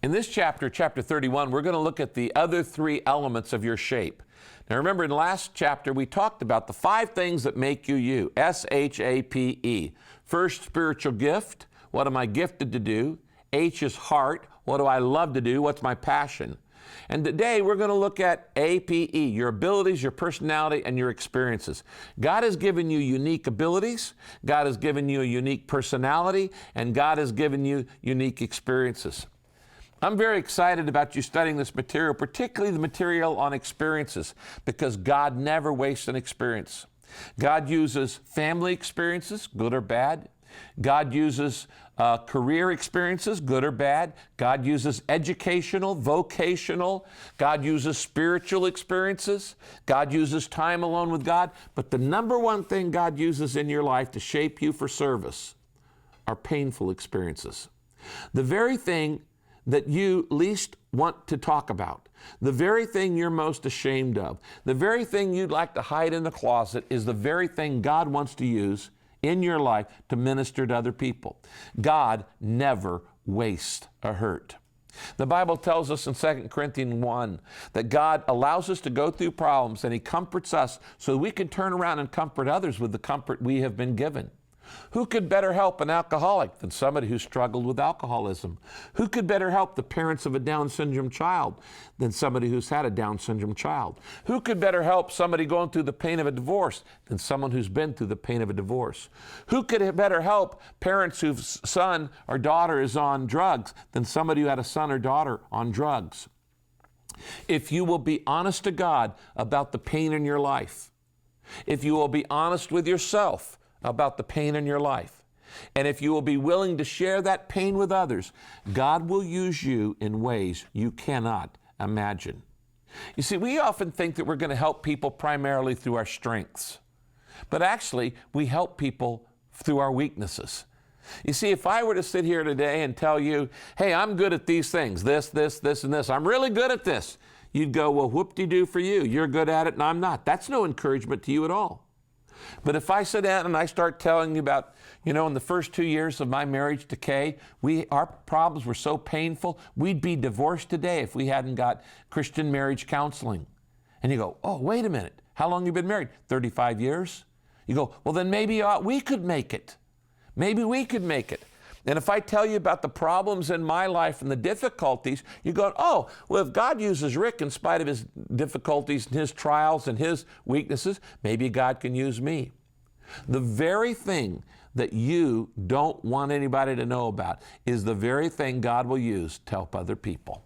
In this chapter, chapter 31, we're going to look at the other three elements of your shape. Now remember, in the last chapter, we talked about the 5 things that make you you, S-H-A-P-E. First, spiritual gift. What am I gifted to do? H is heart. What do I love to do? What's my passion? And today we're going to look at APE, your abilities, your personality, and your experiences. God has given you unique abilities, God has given you a unique personality, and God has given you unique experiences. I'm very excited about you studying this material, particularly the material on experiences, because God never wastes an experience. God uses family experiences, good or bad. God uses career experiences, good or bad. God uses educational, vocational. God uses spiritual experiences. God uses time alone with God. But the number one thing God uses in your life to shape you for service are painful experiences. The very thing that you least want to talk about, the very thing you're most ashamed of, the very thing you'd like to hide in the closet is the very thing God wants to use in your life to minister to other people. God never wastes a hurt. The Bible tells us in 2 Corinthians 1 that God allows us to go through problems and He comforts us so we can turn around and comfort others with the comfort we have been given. Who could better help an alcoholic than somebody who struggled with alcoholism? Who could better help the parents of a Down syndrome child than somebody who's had a Down syndrome child? Who could better help somebody going through the pain of a divorce than someone who's been through the pain of a divorce? Who could better help parents whose son or daughter is on drugs than somebody who had a son or daughter on drugs? If you will be honest to God about the pain in your life, if you will be honest with yourself about the pain in your life, and if you will be willing to share that pain with others, God will use you in ways you cannot imagine. You see, we often think that we're going to help people primarily through our strengths, but actually we help people through our weaknesses. You see, if I were to sit here today and tell you, hey, I'm good at these things, this, and this, I'm really good at this, you'd go, well, whoop-de-doo for you. You're good at it and I'm not. That's no encouragement to you at all. But if I sit down and I start telling you about, in the first 2 years of my marriage to Kay, our problems were so painful, we'd be divorced today if we hadn't got Christian marriage counseling. And you go, oh, wait a minute. How long have you been married? 35 years? You go, well, then maybe we could make it. Maybe we could make it. And if I tell you about the problems in my life and the difficulties, you go, oh, well, if God uses Rick in spite of his difficulties and his trials and his weaknesses, maybe God can use me. The very thing that you don't want anybody to know about is the very thing God will use to help other people.